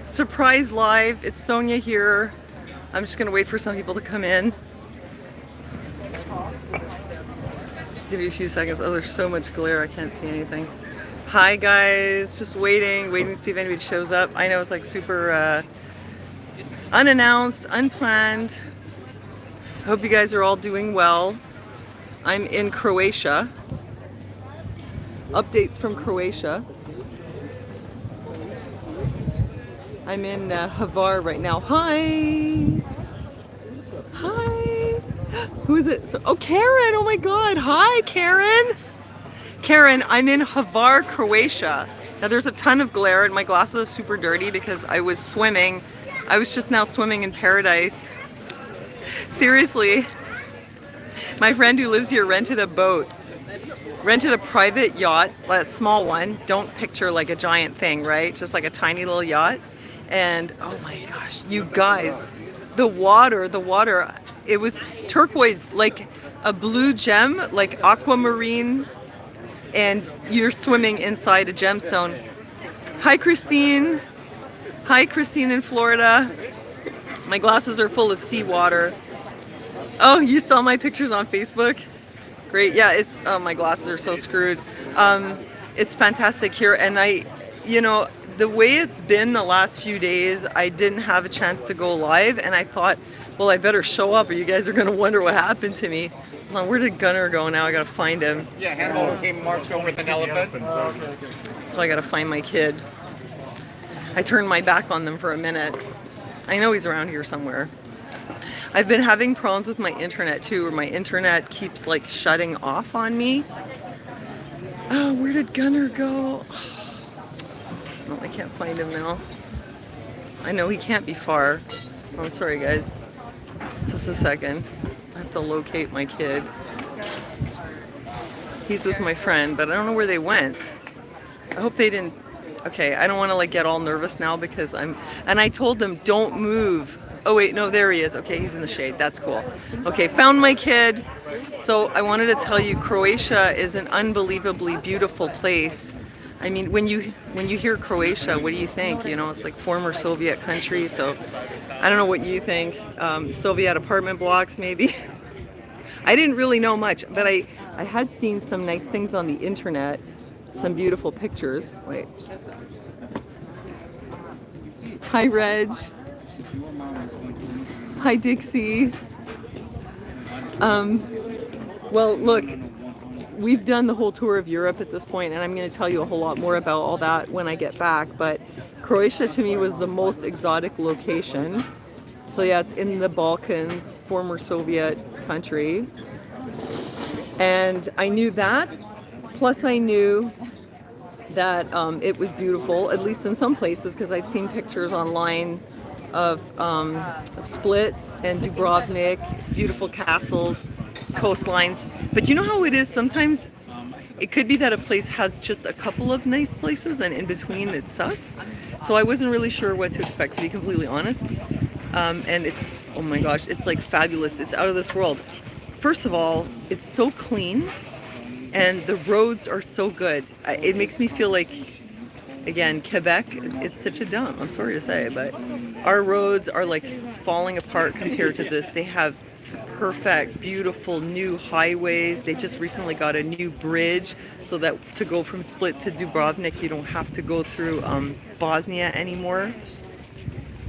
surprise live. It's Sonia here. I'm just gonna wait for some people to come in. Give you a few seconds. Oh, there's so much glare, I can't see anything. Hi guys, just waiting to see if anybody shows up. I know it's like super unannounced, unplanned. I hope you guys are all doing well. I'm in Croatia. Updates from Croatia. I'm in Hvar right now. Hi! Hi! Who is it? Oh, Karen! Oh my god! Hi, Karen! Karen, I'm in Hvar, Croatia. Now there's a ton of glare and my glasses are super dirty because I was swimming. I was just now swimming in paradise. Seriously. My friend who lives here rented a boat. Rented a private yacht, a small one. Don't picture like a giant thing, right? Just like a tiny little yacht. And oh my gosh, you guys, the water, it was turquoise, like a blue gem, like aquamarine, and you're swimming inside a gemstone. Hi, Christine. Hi, Christine in Florida. My glasses are full of seawater. Oh, you saw my pictures on Facebook? Great. Yeah, it's, oh, my glasses are so screwed. It's fantastic here. And the way it's been the last few days, I didn't have a chance to go live, and I thought, well, I better show up or you guys are going to wonder what happened to me. Hold on, where did Gunnar go now? I got to find him. Yeah, Hannibal came marched over with an elephant. So I got to find my kid. I turned my back on them for a minute. I know he's around here somewhere. I've been having problems with my internet too, where my internet keeps like shutting off on me. Oh, where did Gunnar go? Oh, I can't find him now. I know he can't be far. Oh, sorry guys. Just a second. I have to locate my kid. He's with my friend, but I don't know where they went. I hope they didn't. Okay, I don't want to like get all nervous now because and I told them don't move. Oh wait, no, there he is. Okay, he's in the shade. That's cool. Okay, found my kid. So I wanted to tell you, Croatia is an unbelievably beautiful place. I mean, when you hear Croatia, what do you think? You know, it's like former Soviet country, so I don't know what you think. Soviet apartment blocks, maybe. I didn't really know much, but I had seen some nice things on the internet, some beautiful pictures. Wait. Hi, Reg. Hi, Dixie. Well, look. We've done the whole tour of Europe at this point, and I'm going to tell you a whole lot more about all that when I get back, but Croatia to me was the most exotic location. So yeah, it's in the Balkans, former Soviet country. And I knew that, plus I knew that it was beautiful, at least in some places, because I'd seen pictures online of Split and Dubrovnik, beautiful castles, coastlines. But you know how it is, sometimes it could be that a place has just a couple of nice places and in between it sucks. So I wasn't really sure what to expect, to be completely honest. And it's, oh my gosh, it's like fabulous. It's out of this world. First of all, it's so clean and the roads are so good. It makes me feel like, again, Quebec, it's such a dump, I'm sorry to say, but our roads are like falling apart compared to this. They have perfect, beautiful new highways. They just recently got a new bridge so that to go from Split to Dubrovnik, you don't have to go through Bosnia anymore.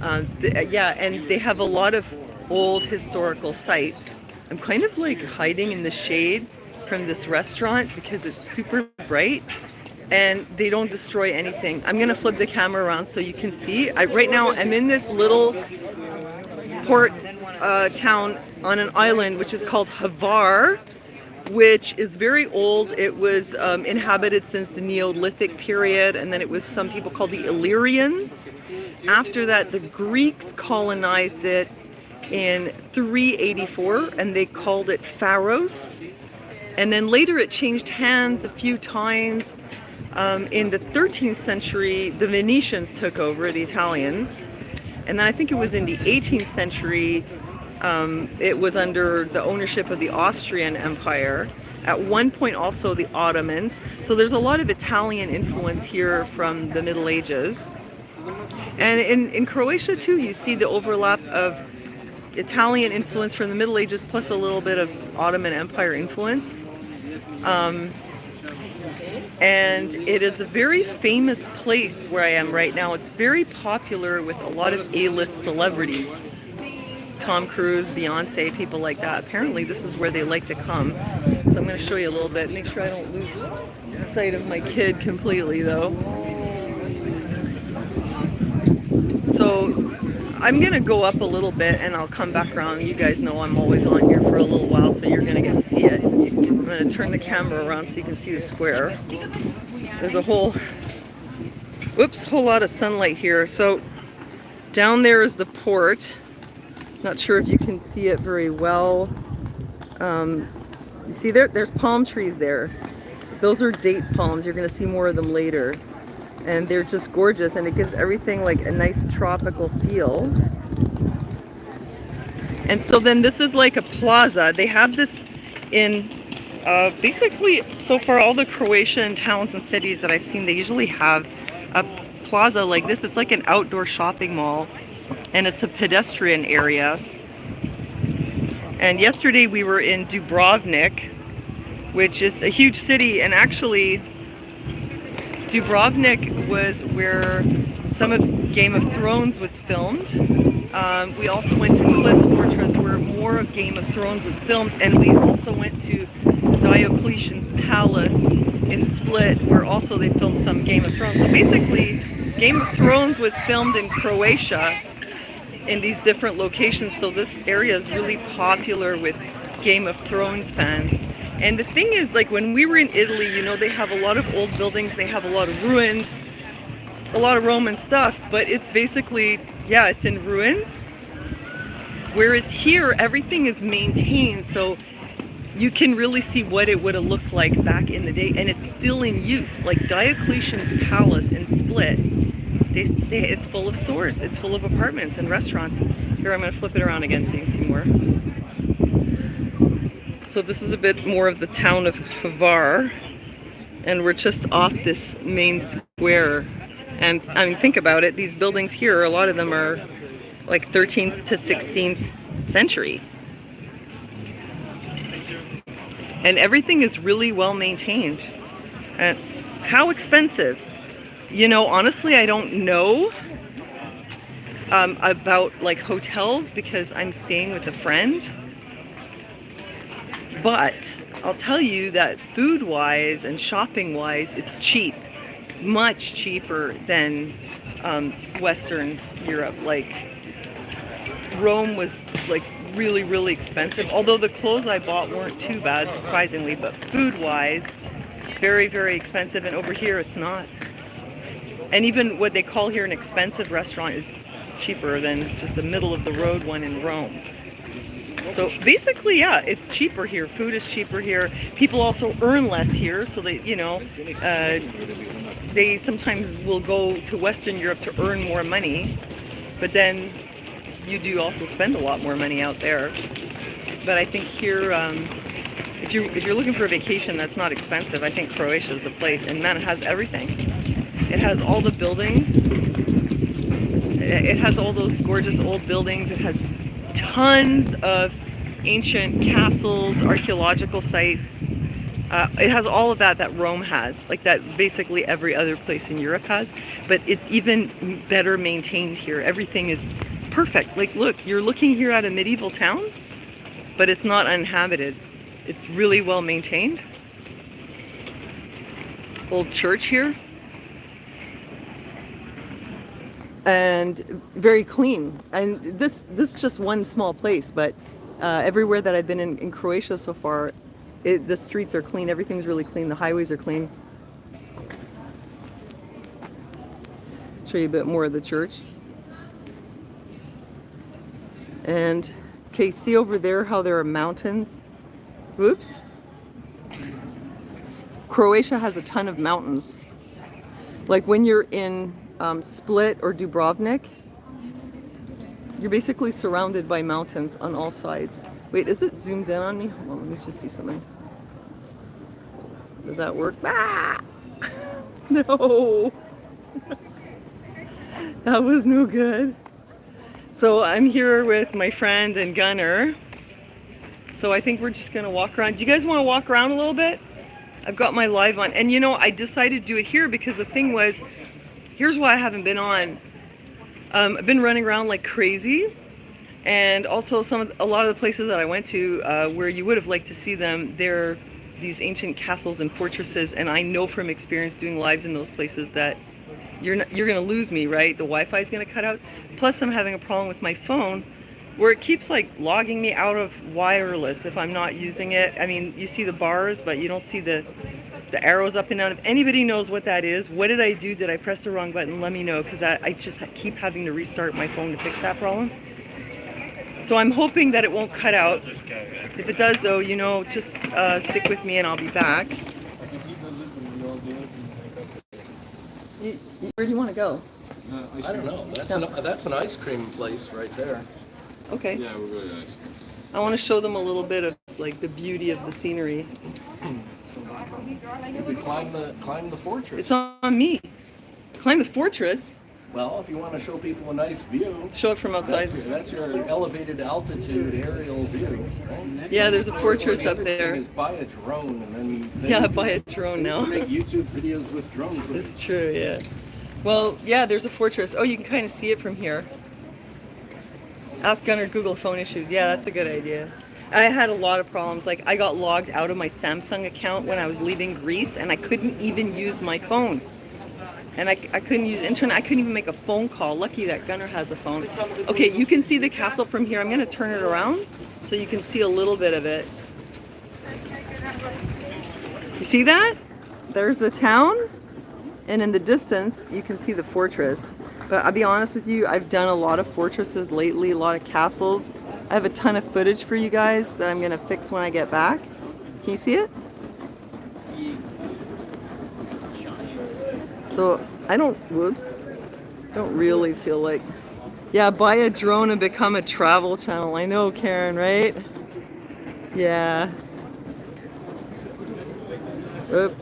Yeah, and they have a lot of old historical sites. I'm kind of like hiding in the shade from this restaurant because it's super bright and they don't destroy anything. I'm gonna flip the camera around so you can see. Right now I'm in this little port town on an island which is called Hvar, which is very old. It was inhabited since the Neolithic period, and then it was some people called the Illyrians. After that, the Greeks colonized it in 384 and they called it Pharos. And then later it changed hands a few times. In the 13th century, the Venetians took over, the Italians. And then I think it was in the 18th century, it was under the ownership of the Austrian Empire. At one point also the Ottomans. So there's a lot of Italian influence here from the Middle Ages. And in Croatia too, you see the overlap of Italian influence from the Middle Ages plus a little bit of Ottoman Empire influence. And it is a very famous place where I am right now. It's very popular with a lot of A-list celebrities. Tom Cruise, Beyonce, people like that. Apparently this is where they like to come. So I'm going to show you a little bit. Make sure I don't lose sight of my kid completely though. So I'm going to go up a little bit and I'll come back around. You guys know I'm always on here for a little while, so you're going to get to see it. I'm going to turn the camera around so you can see the square. There's a whole lot of sunlight here. So down there is the port. Not sure if you can see it very well. You see there's palm trees there. Those are date palms. You're going to see more of them later. And they're just gorgeous, and it gives everything like a nice tropical feel. And so then this is like a plaza. They have this in basically, so far all the Croatian towns and cities that I've seen, they usually have a plaza like this. It's like an outdoor shopping mall, and it's a pedestrian area. And yesterday we were in Dubrovnik, which is a huge city, and actually Dubrovnik was where some of Game of Thrones was filmed. We also went to Cliff's Fortress where more of Game of Thrones was filmed, and we also went to Diocletian's Palace in Split where also they filmed some Game of Thrones. So basically Game of Thrones was filmed in Croatia in these different locations, so this area is really popular with Game of Thrones fans. And the thing is, like when we were in Italy, you know, they have a lot of old buildings, they have a lot of ruins, a lot of Roman stuff, but it's basically, yeah, it's in ruins. Whereas here, everything is maintained, so you can really see what it would have looked like back in the day, and it's still in use. Like Diocletian's Palace in Split, it's full of stores, it's full of apartments and restaurants. Here, I'm going to flip it around again so you can see more. So this is a bit more of the town of Hvar, and we're just off this main square. And I mean, think about it, these buildings here, a lot of them are like 13th to 16th century. And everything is really well maintained. And how expensive? You know, honestly, I don't know about like hotels because I'm staying with a friend. But I'll tell you that food-wise and shopping-wise, it's cheap. Much cheaper than Western Europe. Like Rome was like really, really expensive. Although the clothes I bought weren't too bad, surprisingly. But food-wise, very, very expensive. And over here, it's not. And even what they call here an expensive restaurant is cheaper than just a middle-of-the-road one in Rome. So basically, yeah, it's cheaper here. Food is cheaper here. People also earn less here, so they, you know, they sometimes will go to Western Europe to earn more money, but then you do also spend a lot more money out there. But I think here, if you're looking for a vacation that's not expensive, I think Croatia is the place. And man, it has everything. It has all the buildings. It has all those gorgeous old buildings. It has tons of ancient castles, archaeological sites. It has all of that Rome has, like that basically every other place in Europe has, but it's even better maintained here. Everything is perfect. Like look, you're looking here at a medieval town, but it's not uninhabited. It's really well maintained. Old church here. And very clean. And this is just one small place, but everywhere that I've been in Croatia so far, the streets are clean. Everything's really clean. The highways are clean. Show you a bit more of the church. And okay, see over there how there are mountains? Whoops. Croatia has a ton of mountains. Like when you're in Split or Dubrovnik, you're basically surrounded by mountains on all sides. Wait, is it zoomed in on me? Hold on, let me just see something. Does that work? Ah! No! That was no good. So I'm here with my friend and Gunner. So I think we're just gonna walk around. Do you guys want to walk around a little bit? I've got my live on, and you know, I decided to do it here because the thing was, here's why I haven't been on. I've been running around like crazy, and also a lot of the places that I went to, where you would have liked to see them, they're these ancient castles and fortresses, and I know from experience doing lives in those places that you're gonna lose me, right? The Wi-Fi is gonna cut out. Plus, I'm having a problem with my phone, where it keeps like logging me out of wireless if I'm not using it. I mean, you see the bars, but you don't see the arrows up and down. If anybody knows what that is, what did I do? Did I press the wrong button? Let me know, because I just keep having to restart my phone to fix that problem. So I'm hoping that it won't cut out. If it does, though, you know, just stick with me and I'll be back. Where do you want to go? I don't know. That's an ice cream place right there. Okay. Yeah, we're really nice. I want to show them a little bit of like the beauty of the scenery. You could climb the fortress. It's on me. Climb the fortress. Well, if you want to show people a nice view, Show it from outside. that's your elevated altitude aerial view. Right? Yeah, there's a fortress The up other there. thing is buy a drone and then Yeah, buy a drone now. make YouTube videos with drones. It's true, yeah. Well, yeah, there's a fortress. Oh, you can kind of see it from here. Ask Gunner Google phone issues. Yeah, that's a good idea. I had a lot of problems. Like, I got logged out of my Samsung account when I was leaving Greece, and I couldn't even use my phone. And I couldn't use internet. I couldn't even make a phone call. Lucky that Gunner has a phone. Okay, you can see the castle from here. I'm going to turn it around so you can see a little bit of it. You see that? There's the town, and in the distance, you can see the fortress. But I'll be honest with you, I've done a lot of fortresses lately, a lot of castles. I have a ton of footage for you guys that I'm going to fix when I get back. Can you see it? So I don't really feel like, yeah, buy a drone and become a travel channel. I know, Karen, right? Yeah. Oop.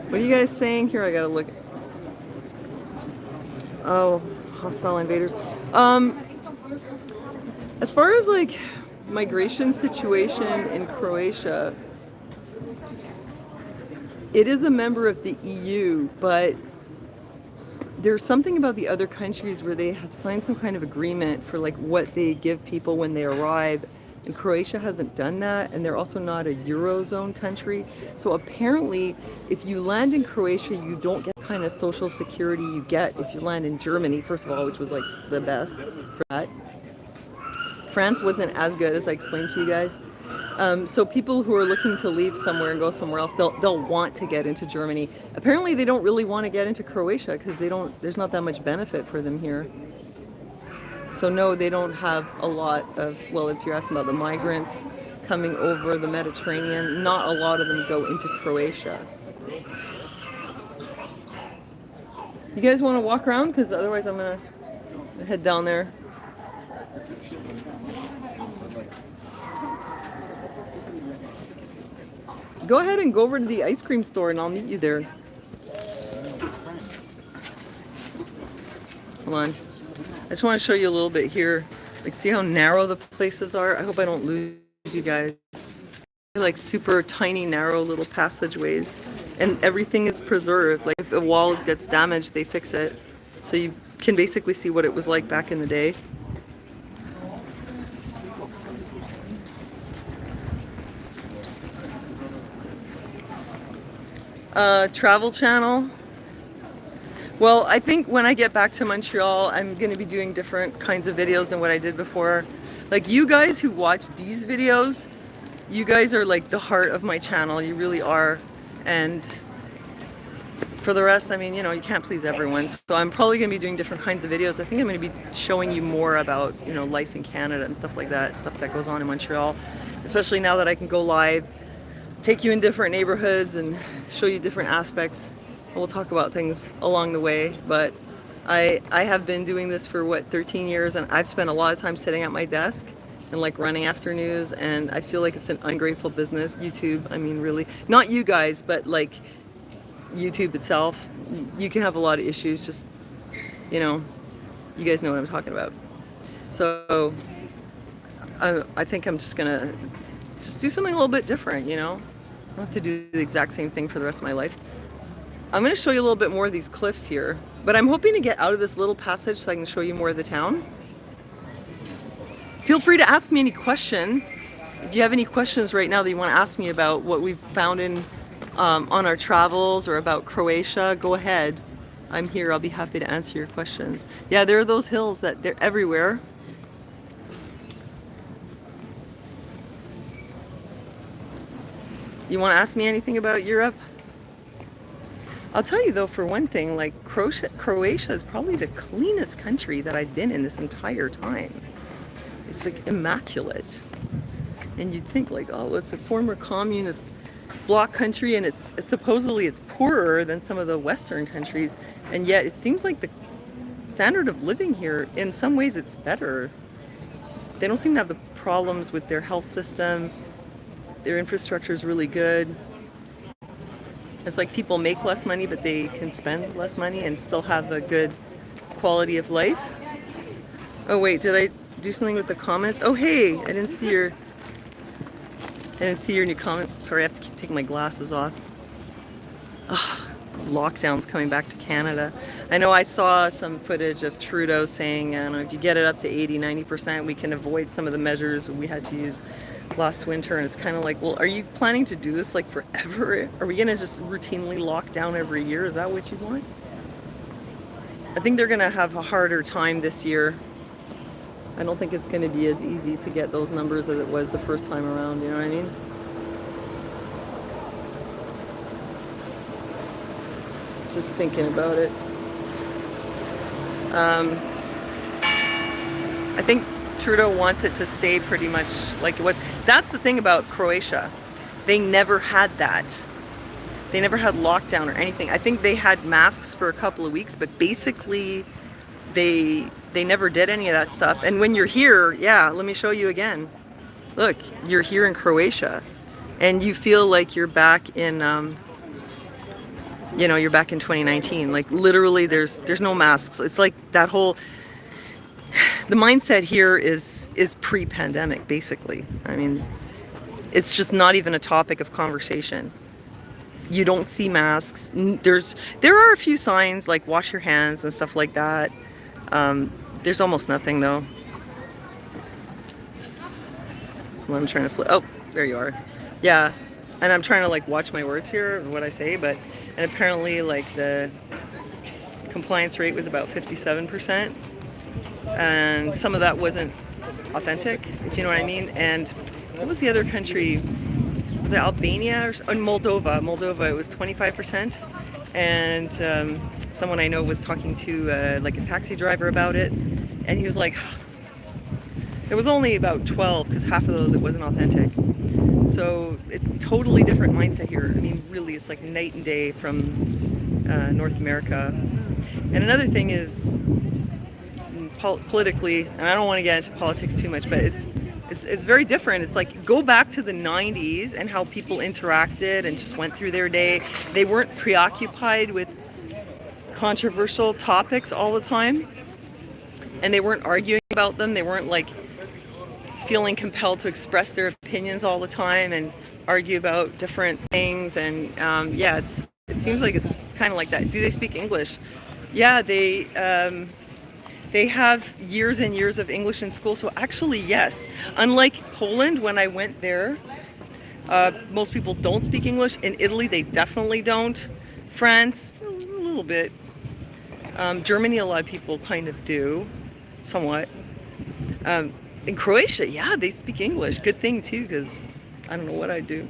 What are you guys saying here? I gotta look. Oh, hostile invaders. As far as like migration situation in Croatia, it is a member of the EU, but there's something about the other countries where they have signed some kind of agreement for like what they give people when they arrive. And Croatia hasn't done that, and they're also not a Eurozone country. So apparently, if you land in Croatia, you don't get the kind of social security you get if you land in Germany, first of all, which was like the best for that. France wasn't as good, as I explained to you guys. So people who are looking to leave somewhere and go somewhere else, they'll want to get into Germany. Apparently, they don't really want to get into Croatia because there's not that much benefit for them here. So no, they don't have a lot of, well, if you're asking about the migrants coming over the Mediterranean, not a lot of them go into Croatia. You guys want to walk around? Because otherwise I'm going to head down there. Go ahead and go over to the ice cream store and I'll meet you there. Hold on. I just want to show you a little bit here. Like, see how narrow the places are? I hope I don't lose you guys. They're like super tiny, narrow little passageways. And everything is preserved. Like, if a wall gets damaged, they fix it. So you can basically see what it was like back in the day. Travel channel. Well, I think when I get back to Montreal, I'm going to be doing different kinds of videos than what I did before. Like, you guys who watch these videos, you guys are like the heart of my channel. You really are. And for the rest, I mean, you know, you can't please everyone. So I'm probably going to be doing different kinds of videos. I think I'm going to be showing you more about, you know, life in Canada and stuff like that, stuff that goes on in Montreal, especially now that I can go live, take you in different neighborhoods and show you different aspects. We'll talk about things along the way, but I have been doing this for 13 years, and I've spent a lot of time sitting at my desk and like running after news, and I feel like it's an ungrateful business. YouTube, I mean, really, not you guys, but like YouTube itself. You can have a lot of issues just You know, you guys know what I'm talking about. So I think I'm just gonna just do something a little bit different, you know? I don't have to do the exact same thing for the rest of my life. I'm gonna show you a little bit more of these cliffs here, but I'm hoping to get out of this little passage so I can show you more of the town. Feel free to ask me any questions. If you have any questions right now that you want to ask me about what we've found in on our travels or about Croatia, go ahead. I'm here. I'll be happy to answer your questions. Yeah, there are those hills that they're everywhere. You want to ask me anything about Europe? I'll tell you though, for one thing, like Croatia is probably the cleanest country that I've been in this entire time. It's like immaculate. And you'd think like, oh, it's a former communist bloc country and it's supposedly it's poorer than some of the Western countries. And yet it seems like the standard of living here, in some ways it's better. They don't seem to have the problems with their health system. Their infrastructure is really good. It's like people make less money, but they can spend less money and still have a good quality of life. Oh wait, did I do something with the comments? Oh hey, I didn't see your new comments. Sorry, I have to keep taking my glasses off. Ugh, lockdown's coming back to Canada. I know I saw some footage of Trudeau saying, I don't know, if you get it up to 80-90%, we can avoid some of the measures we had to use last winter. And it's kind of like, well, are you planning to do this like forever? Are we gonna just routinely lock down every year? Is that what you want? I think they're gonna have a harder time this year. I don't think it's going to be as easy to get those numbers as it was the first time around, you know what I mean? Just thinking about it. I think Trudeau wants it to stay pretty much like it was. That's the thing about Croatia. They never had that. They never had lockdown or anything. I think they had masks for a couple of weeks, but basically they never did any of that stuff. And when you're here, yeah, let me show you again. Look, you're here in Croatia and you feel like you're back in, you're back in 2019. Like literally there's no masks. It's like that whole, the mindset here is pre-pandemic basically. I mean, it's just not even a topic of conversation. You don't see masks. There are a few signs like wash your hands and stuff like that. There's almost nothing though. Well, I'm trying to flip. Oh, there you are. Yeah, and I'm trying to like watch my words here, what I say, and apparently like the compliance rate was about 57%, and some of that wasn't authentic, if you know what I mean. And what was the other country? Was it Albania or Moldova? Moldova, it was 25%, and someone I know was talking to like a taxi driver about it, and he was like, it was only about 12 because half of those it wasn't authentic. So it's totally different mindset here. I mean, really, it's like night and day from North America. And another thing is politically, and I don't want to get into politics too much, but it's very different. It's like go back to the 90s and how people interacted and just went through their day. They weren't preoccupied with controversial topics all the time, and they weren't arguing about them. They weren't like feeling compelled to express their opinions all the time and argue about different things. And yeah, it seems like it's kind of like that. Do they speak English? Yeah, they have years and years of English in school. So actually, yes. Unlike Poland, when I went there, most people don't speak English. In Italy, they definitely don't. France, a little bit. Germany, a lot of people kind of do, somewhat. In Croatia, yeah, they speak English. Good thing too, because I don't know what I'd do.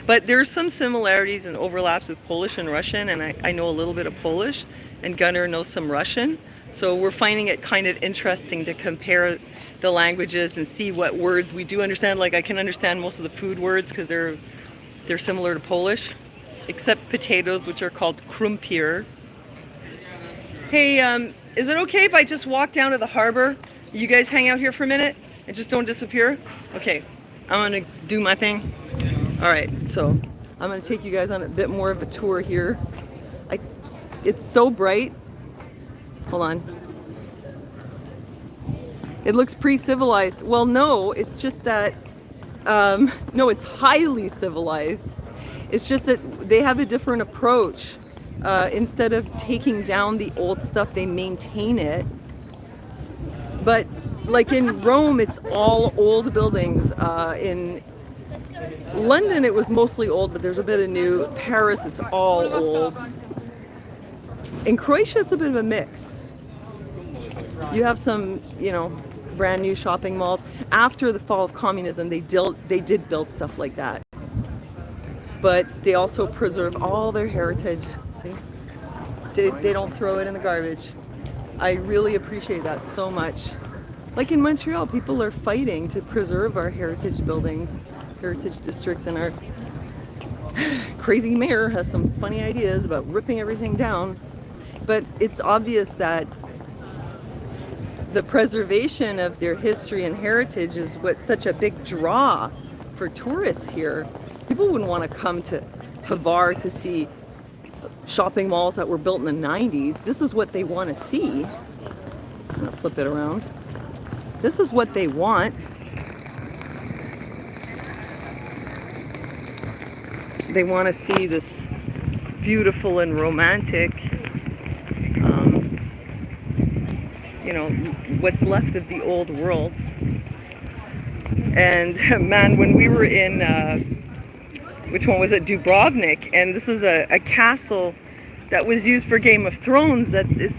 But there's some similarities and overlaps with Polish and Russian, and I know a little bit of Polish, and Gunnar knows some Russian. So we're finding it kind of interesting to compare the languages and see what words we do understand. Like I can understand most of the food words because they're similar to Polish, except potatoes, which are called krumpier. Hey, is it okay if I just walk down to the harbor? You guys hang out here for a minute and just don't disappear? Okay, I'm gonna do my thing. All right, so I'm gonna take you guys on a bit more of a tour here. It's so bright. Hold on. It looks pre-civilized. Well, no, it's just that, no, it's highly civilized. It's just that they have a different approach. Instead of taking down the old stuff, they maintain it. But like in Rome, it's all old buildings. In London, it was mostly old, but there's a bit of new. Paris, it's all old. In Croatia, it's a bit of a mix. You have some, you know, brand new shopping malls. After the fall of communism, they did build stuff like that. But they also preserve all their heritage. See? They don't throw it in the garbage. I really appreciate that so much. Like in Montreal, people are fighting to preserve our heritage buildings, heritage districts, and our crazy mayor has some funny ideas about ripping everything down. But it's obvious that the preservation of their history and heritage is what's such a big draw for tourists here. People wouldn't want to come to Hvar to see shopping malls that were built in the 90s. This is what they want to see. I'm going to flip it around. This is what they want. They want to see this beautiful and romantic, you know, what's left of the old world. And man, when we were in, which one was it? Dubrovnik, and this is a castle that was used for Game of Thrones. It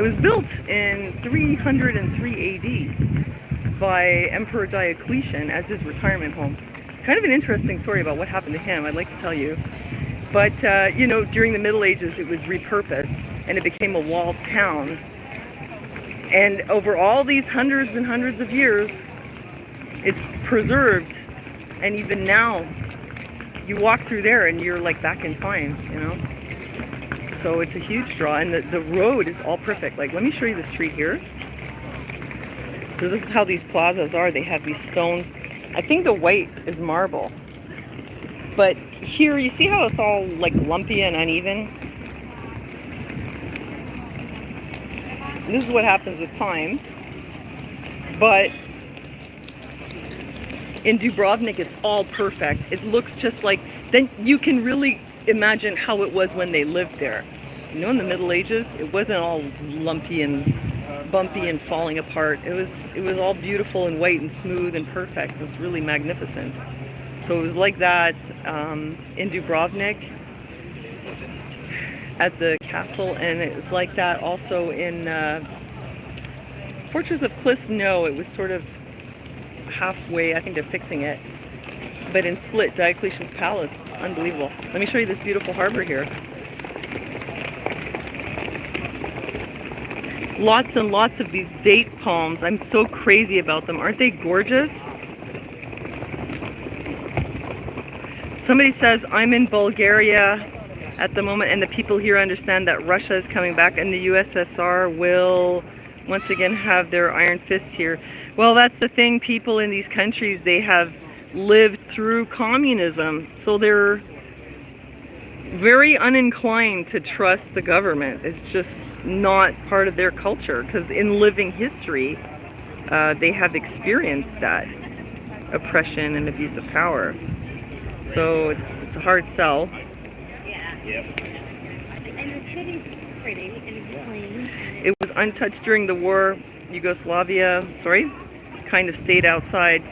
was built in 303 AD by Emperor Diocletian as his retirement home. Kind of an interesting story about what happened to him, I'd like to tell you. But, you know, during the Middle Ages, it was repurposed and it became a walled town. And over all these hundreds and hundreds of years, it's preserved. And even now, you walk through there and you're like back in time, you know? So it's a huge draw, and the road is all perfect. Like, let me show you the street here. So this is how these plazas are. They have these stones. I think the white is marble. But here, you see how it's all like lumpy and uneven? This is what happens with time. But in Dubrovnik, it's all perfect. It looks just like, then you can really imagine how it was when they lived there. You know, in the Middle Ages, it wasn't all lumpy and bumpy and falling apart. It was all beautiful and white and smooth and perfect. It was really magnificent. So it was like that in Dubrovnik at the castle, and it was like that also in Fortress of Klis. No, it was sort of halfway. I think they're fixing it. But in Split, Diocletian's Palace, it's unbelievable. Let me show you this beautiful harbor here. Lots and lots of these date palms. I'm so crazy about them. Aren't they gorgeous? Somebody says, I'm in Bulgaria at the moment, and the people here understand that Russia is coming back and the USSR will once again have their iron fists here. Well, that's the thing. People in these countries, they have lived through communism, so they're very uninclined to trust the government. It's just not part of their culture, because in living history, they have experienced that oppression and abuse of power. So it's a hard sell. Yep. And the city's pretty and it's clean. It was untouched during the war. Yugoslavia, kind of stayed outside.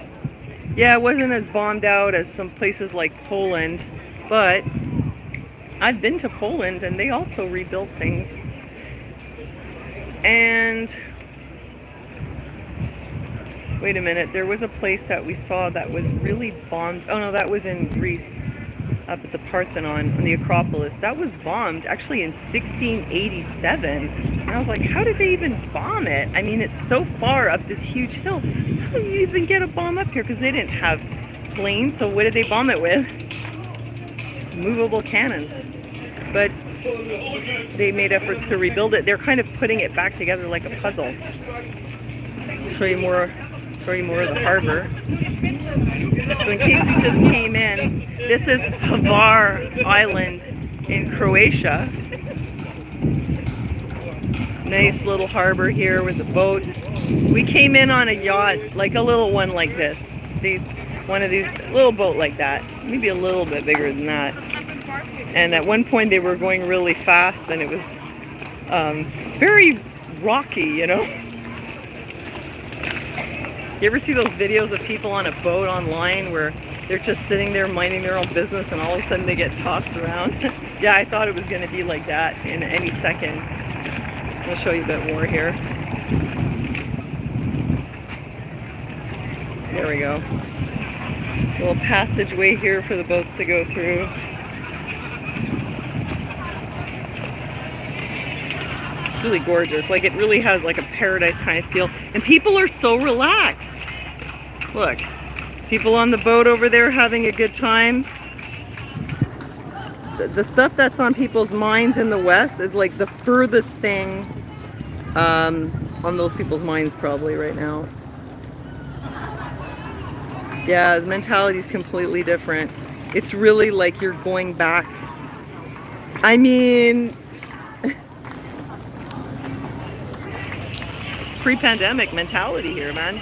Yeah, it wasn't as bombed out as some places like Poland, but I've been to Poland and they also rebuilt things. And wait a minute, there was a place that we saw that was really bombed. Oh no, that was in Greece, up at the Parthenon, on the Acropolis. That was bombed actually in 1687. And I was like, how did they even bomb it? I mean, it's so far up this huge hill. How do you even get a bomb up here? Because they didn't have planes, so what did they bomb it with? Movable cannons. But they made efforts to rebuild it. They're kind of putting it back together like a puzzle. Show you more of the harbor. So in case you just came in, this is Hvar Island in Croatia. Nice little harbor here with the boats. We came in on a yacht, like a little one like this. See, one of these, little boat like that. Maybe a little bit bigger than that. And at one point they were going really fast and it was very rocky, you know. You ever see those videos of people on a boat online where they're just sitting there minding their own business and all of a sudden they get tossed around? Yeah, I thought it was going to be like that in any second. I'll show you a bit more here. There we go. Little passageway here for the boats to go through. It's really gorgeous. Like, it really has like a paradise kind of feel. And people are so relaxed. Look, people on the boat over there having a good time. The stuff that's on people's minds in the West is like the furthest thing on those people's minds probably right now. Yeah, his mentality is completely different. It's really like you're going back. I mean, pre-pandemic mentality here, man.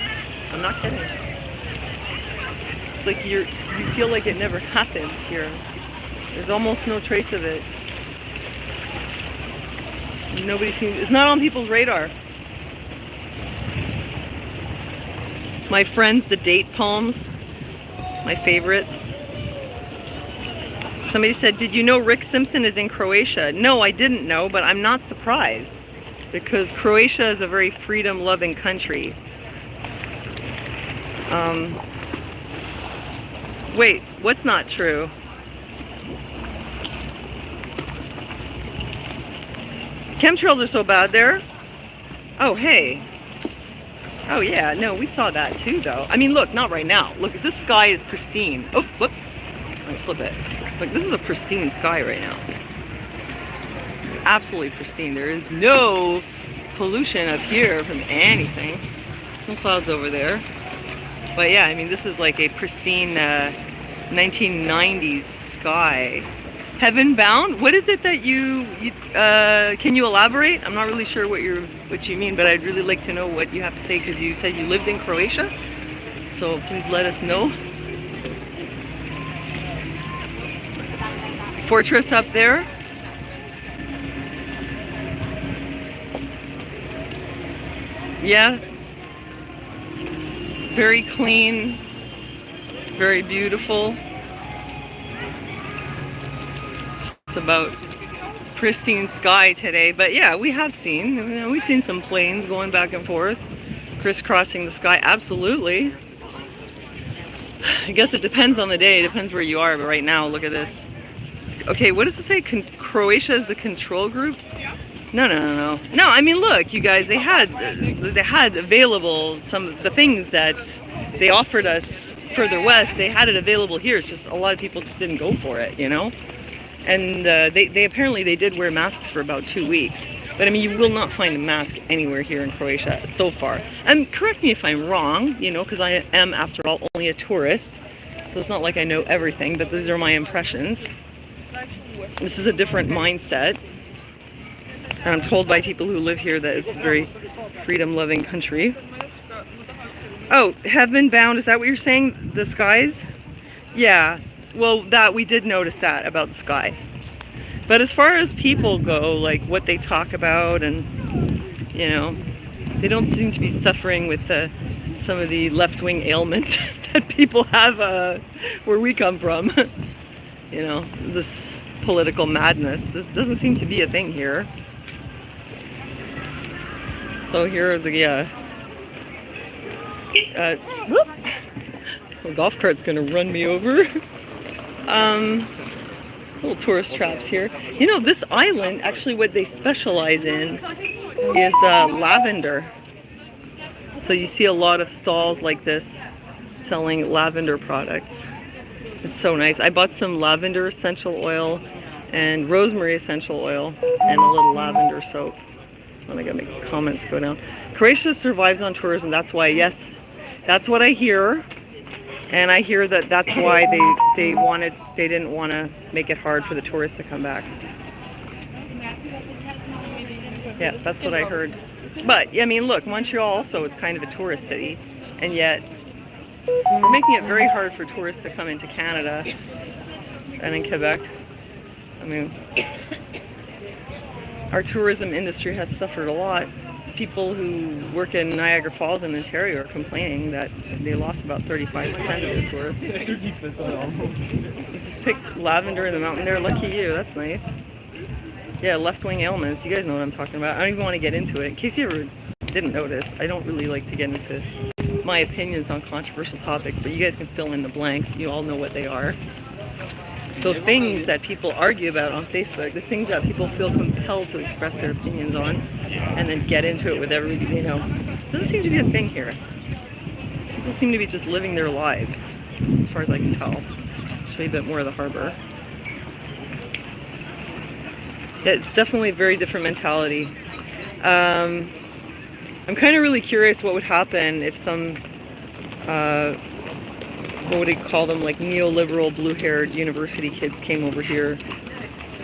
I'm not kidding. It's like you feel like it never happened here. There's almost no trace of it. Nobody seems, it's not on people's radar. My friends, the date palms, my favorites. Somebody said, did you know Rick Simpson is in Croatia? No, I didn't know, but I'm not surprised because Croatia is a very freedom-loving country. Wait, what's not true? Chemtrails are so bad there. Oh, hey. Oh, yeah. No, we saw that too, though. I mean, look, not right now. Look, this sky is pristine. Oh, whoops. Let me flip it. Look, this is a pristine sky right now. It's absolutely pristine. There is no pollution up here from anything. Some clouds over there. But yeah, I mean, this is like a pristine 1990s sky. Heaven bound? What is it that you can you elaborate? I'm not really sure what you mean, but I'd really like to know what you have to say because you said you lived in Croatia. So please let us know. Fortress up there. Yeah. Very clean, very beautiful. About pristine sky today, but yeah, we've seen some planes going back and forth, crisscrossing the sky. Absolutely. I guess it depends on the day, it depends where you are, but right now, look at this. Okay, what does it say? Croatia is the control group? No. No, I mean, look, you guys, they had available some of the things that they offered us further west. They had it available here. It's just a lot of people just didn't go for it, you know? And they apparently they did wear masks for about 2 weeks. But I mean, you will not find a mask anywhere here in Croatia so far. And correct me if I'm wrong, you know, because I am, after all, only a tourist. So it's not like I know everything, but these are my impressions. This is a different mindset. And I'm told by people who live here that it's a very freedom-loving country. Oh, heaven bound, is that what you're saying? The skies? Yeah. Well, that we did notice that about the sky. But as far as people go, like what they talk about, and you know, they don't seem to be suffering with some of the left-wing ailments that people have where we come from. You know, this political madness doesn't seem to be a thing here. So here are the whoop, the golf cart's gonna run me over. Little tourist traps here. You know, this island, actually what they specialize in is lavender. So you see a lot of stalls like this selling lavender products. It's so nice. I bought some lavender essential oil and rosemary essential oil and a little lavender soap. Let me get my comments go down. Croatia survives on tourism. That's why, yes, that's what I hear. And I hear that that's why they didn't want to make it hard for the tourists to come back. Yeah, that's what I heard. But, I mean, look, Montreal also, it's kind of a tourist city, and yet we're making it very hard for tourists to come into Canada and in Quebec. I mean, our tourism industry has suffered a lot. People who work in Niagara Falls in Ontario are complaining that they lost about 35% of their tourists. You just picked lavender in the mountain there. Lucky you, that's nice. Yeah, left-wing ailments. You guys know what I'm talking about. I don't even want to get into it. In case you ever didn't notice, I don't really like to get into my opinions on controversial topics, but you guys can fill in the blanks. You all know what they are. The things that people argue about on Facebook, the things that people feel compelled to express their opinions on, and then get into it with everybody they know, doesn't seem to be a thing here. People seem to be just living their lives, as far as I can tell. Show you a bit more of the harbor. Yeah, it's definitely a very different mentality. I'm kind of really curious what would happen if some what would you call them, like neoliberal blue-haired university kids came over here.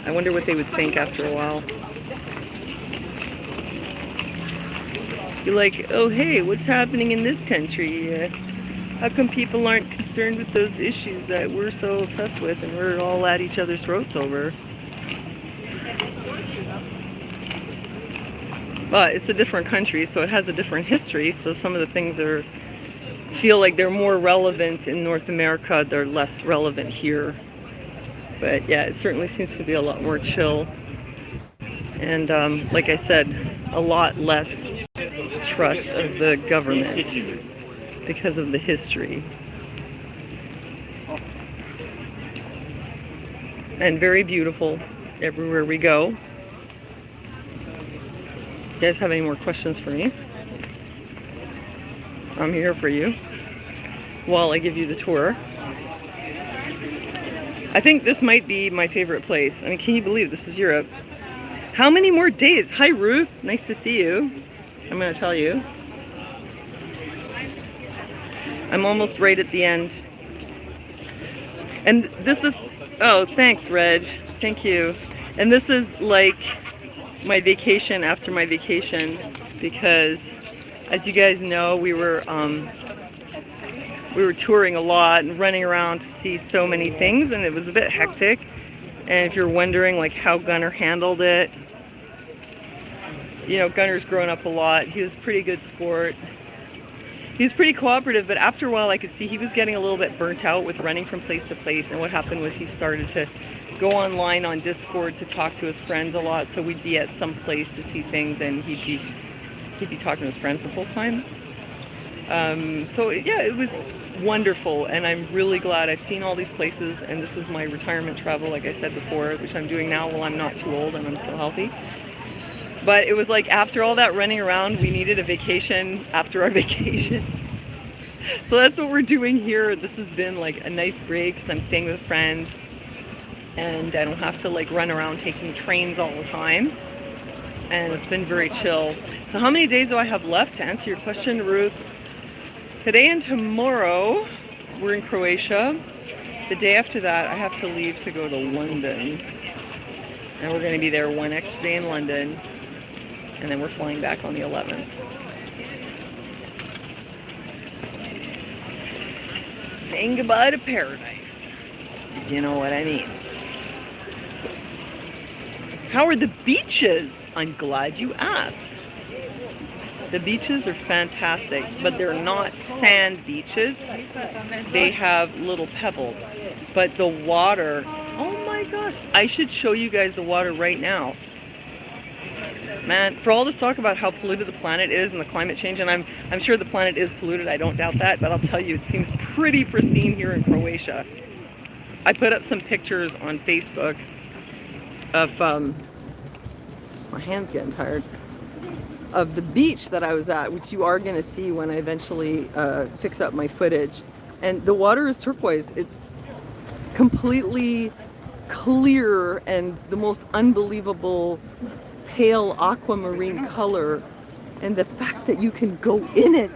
I wonder what they would think after a while. Be like, oh hey, what's happening in this country? How come people aren't concerned with those issues that we're so obsessed with and we're all at each other's throats over? But it's a different country, so it has a different history, so some of the things feel like they're more relevant in North America, they're less relevant here. But yeah, it certainly seems to be a lot more chill. And like I said, a lot less trust of the government because of the history. And very beautiful everywhere we go. You guys have any more questions for me? I'm here for you while I give you the tour. I think this might be my favorite place. I mean, can you believe this is Europe? How many more days? Hi, Ruth. Nice to see you. I'm going to tell you. I'm almost right at the end. And this is... Oh, thanks, Reg. Thank you. And this is like my vacation after my vacation because... As you guys know, we were touring a lot and running around to see so many things, and it was a bit hectic. And if you're wondering like how Gunnar handled it, you know, Gunnar's grown up a lot. He was a pretty good sport. He was pretty cooperative, but after a while I could see he was getting a little bit burnt out with running from place to place. And what happened was he started to go online on Discord to talk to his friends a lot. So we'd be at some place to see things, and he'd be talking to his friends the whole time. So yeah, it was wonderful, and I'm really glad I've seen all these places, and this was my retirement travel, like I said before, which I'm doing now while I'm not too old and I'm still healthy. But it was like after all that running around, we needed a vacation after our vacation. So that's what we're doing here. This has been like a nice break because I'm staying with a friend, and I don't have to like run around taking trains all the time. And it's been very chill. So how many days do I have left to answer your question, Ruth? Today and tomorrow, we're in Croatia. The day after that, I have to leave to go to London. And we're going to be there one extra day in London. And then we're flying back on the 11th. Saying goodbye to paradise. You know what I mean. How are the beaches? I'm glad you asked. The beaches are fantastic, but they're not sand beaches. They have little pebbles. But the water, oh my gosh, I should show you guys the water right now. Man, for all this talk about how polluted the planet is and the climate change, and I'm sure the planet is polluted, I don't doubt that, but I'll tell you, it seems pretty pristine here in Croatia. I put up some pictures on Facebook of, my hand's getting tired, of the beach that I was at, which you are going to see when I eventually fix up my footage. And the water is turquoise. It's completely clear and the most unbelievable pale aquamarine color. And the fact that you can go in it,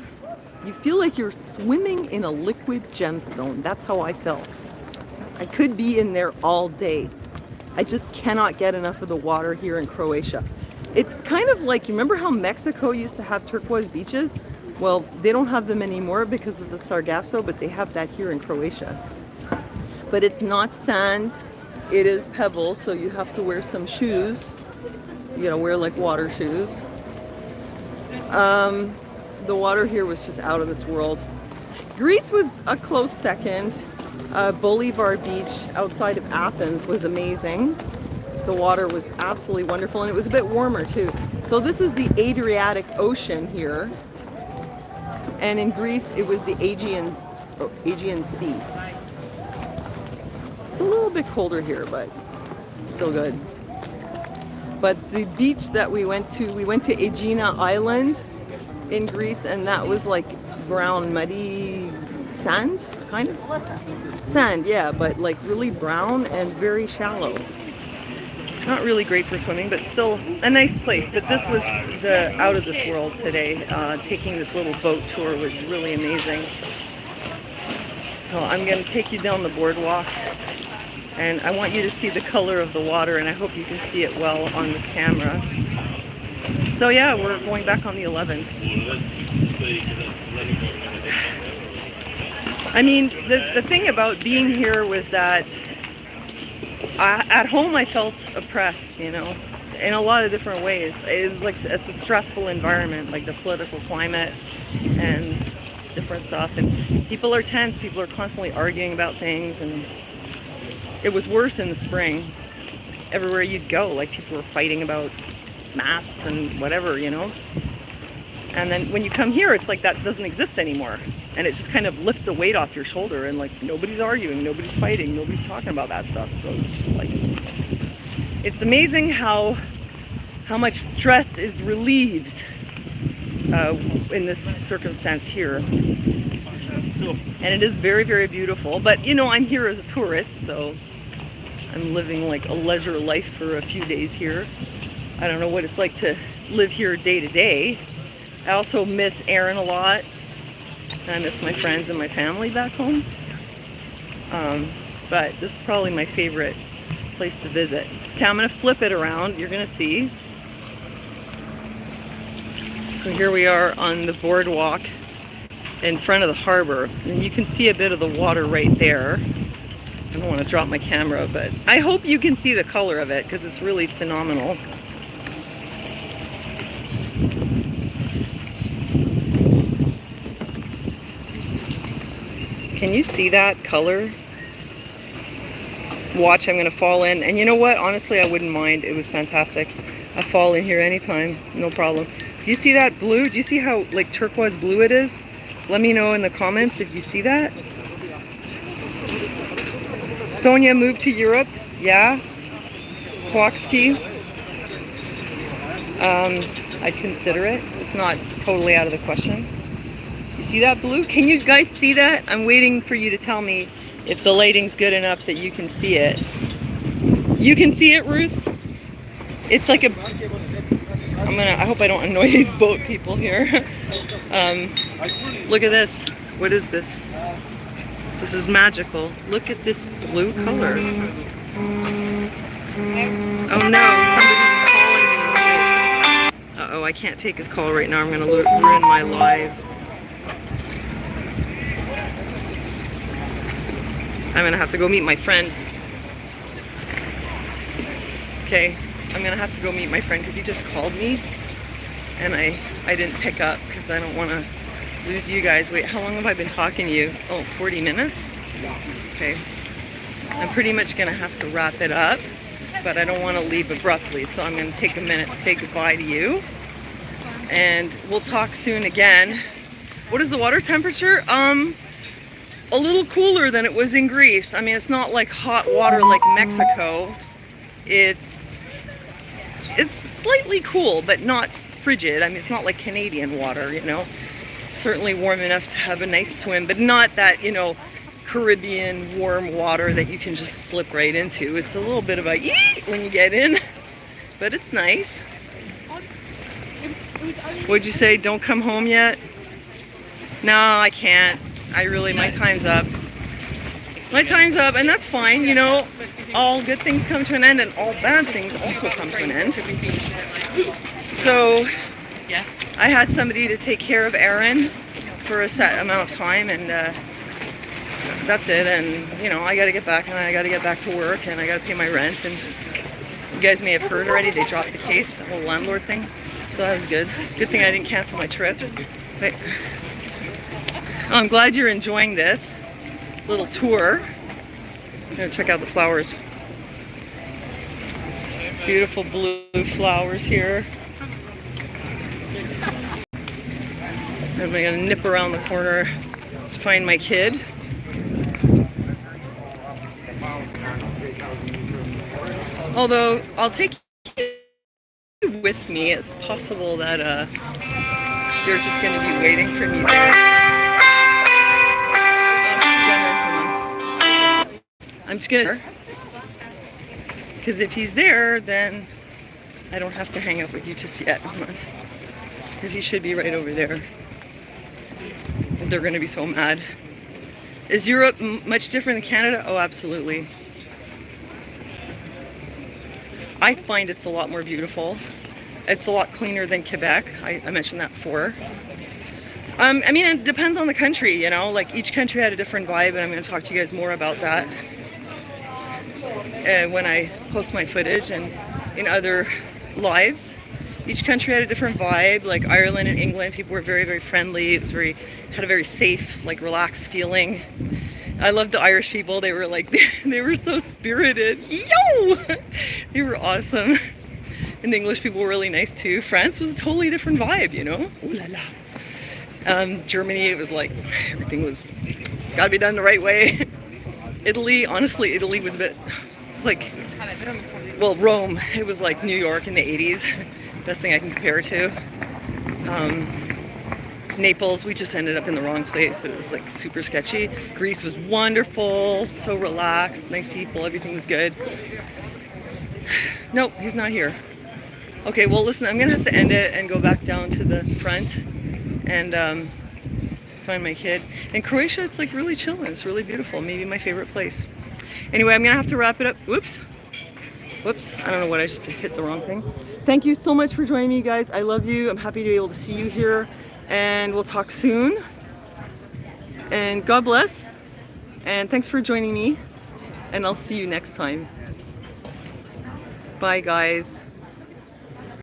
you feel like you're swimming in a liquid gemstone. That's how I felt. I could be in there all day. I just cannot get enough of the water here in Croatia. It's kind of like, you remember how Mexico used to have turquoise beaches? Well, they don't have them anymore because of the Sargasso, but they have that here in Croatia. But it's not sand, it is pebbles, so you have to wear some shoes. You know, wear like water shoes. The water here was just out of this world. Greece was a close second. Bolivar Beach outside of Athens was amazing. The water was absolutely wonderful, and it was a bit warmer too. So this is the Adriatic Ocean here, and in Greece it was the Aegean Sea. It's a little bit colder here, but it's still good. But the beach that we went to Aegina Island in Greece, and that was like brown, muddy sand, kind of? Sand, yeah, but like really brown and very shallow. Not really great for swimming, but still a nice place. But this was the out of this world today. Taking this little boat tour was really amazing. So I'm going to take you down the boardwalk, and I want you to see the color of the water, and I hope you can see it well on this camera. So yeah, we're going back on the 11th. I mean, the thing about being here was that at home I felt oppressed, you know, in a lot of different ways. It was like it's a stressful environment, like the political climate and different stuff. And people are tense, people are constantly arguing about things, and it was worse in the spring. Everywhere you'd go, like people were fighting about masks and whatever, you know. And then when you come here, it's like that doesn't exist anymore. And it just kind of lifts a weight off your shoulder, and like nobody's arguing, nobody's fighting, nobody's talking about that stuff. So it's just like, it's amazing how much stress is relieved in this circumstance here. And it is very, very beautiful. But you know, I'm here as a tourist, so I'm living like a leisure life for a few days here. I don't know what it's like to live here day to day. I also miss Aaron a lot. I miss my friends and my family back home. But this is probably my favorite place to visit. Okay, I'm gonna flip it around, you're gonna see. So here we are on the boardwalk in front of the harbor, and you can see a bit of the water right there. I don't want to drop my camera, but I hope you can see the color of it because it's really phenomenal. Can you see that color? Watch, I'm gonna fall in. And you know what? Honestly, I wouldn't mind. It was fantastic. I fall in here anytime, no problem. Do you see that blue? Do you see how like turquoise blue it is? Let me know in the comments if you see that. Sonia moved to Europe. Yeah. Kloksky. I'd consider it. It's not totally out of the question. You see that blue? Can you guys see that? I'm waiting for you to tell me if the lighting's good enough that you can see it. You can see it, Ruth? It's like a... I hope I don't annoy these boat people here. Look at this. What is this? This is magical. Look at this blue color. Oh no, somebody's calling me. Uh-oh, I can't take his call right now. I'm gonna ruin my live. I'm gonna have to go meet my friend. Okay, I'm gonna have to go meet my friend because he just called me and I didn't pick up because I don't want to lose you guys. Wait, how long have I been talking to you? Oh, 40 minutes? Okay. I'm pretty much gonna have to wrap it up, but I don't want to leave abruptly, so I'm gonna take a minute to say goodbye to you. And we'll talk soon again. What is the water temperature? A little cooler than it was in Greece. I mean, it's not like hot water like Mexico. It's slightly cool, but not frigid. I mean, it's not like Canadian water, you know. Certainly warm enough to have a nice swim, but not that, you know, Caribbean warm water that you can just slip right into. It's a little bit of a eee when you get in, but it's nice. What'd you say? Don't come home yet? No, I can't. My time's up. My time's up, and that's fine, you know. All good things come to an end, and all bad things also come to an end. So I had somebody to take care of Aaron for a set amount of time, and that's it. And you know, I got to get back, and I got to get back to work, and I got to pay my rent. And you guys may have heard already, they dropped the case, the whole landlord thing. So that was good. Good thing I didn't cancel my trip. But I'm glad you're enjoying this little tour. I'm gonna check out the flowers. Beautiful blue flowers here. I'm gonna nip around the corner to find my kid. Although I'll take you with me, it's possible that you're just gonna be waiting for me there. I'm just gonna, because if he's there, then I don't have to hang out with you just yet. Because he should be right over there. They're gonna be so mad. Is Europe much different than Canada? Oh, absolutely. I find it's a lot more beautiful. It's a lot cleaner than Quebec. I mentioned that before. I mean, it depends on the country, you know, like each country had a different vibe, and I'm going to talk to you guys more about that when I post my footage and in other lives. Each country had a different vibe. Like Ireland and England, people were very, very friendly. It was had a very safe, like relaxed feeling. I loved the Irish people. They were like, they were so spirited. Yo! They were awesome. And the English people were really nice too. France was a totally different vibe, you know? Ooh la la. Germany, it was like, everything was gotta be done the right way. Italy, honestly, Italy was a bit like, well, Rome, it was like New York in the 80s. Best thing I can compare it to. Naples, we just ended up in the wrong place, but it was like super sketchy. Greece was wonderful, so relaxed, nice people, everything was good. Nope, he's not here. Okay, well listen, I'm gonna have to end it and go back down to the front and find my kid. In Croatia, it's like really chilling, it's really beautiful, maybe my favorite place. Anyway, I'm gonna have to wrap it up. Whoops, I don't know what, I just hit the wrong thing. Thank you so much for joining me, guys. I love you, I'm happy to be able to see you here. And we'll talk soon. And God bless. And thanks for joining me. And I'll see you next time. Bye, guys.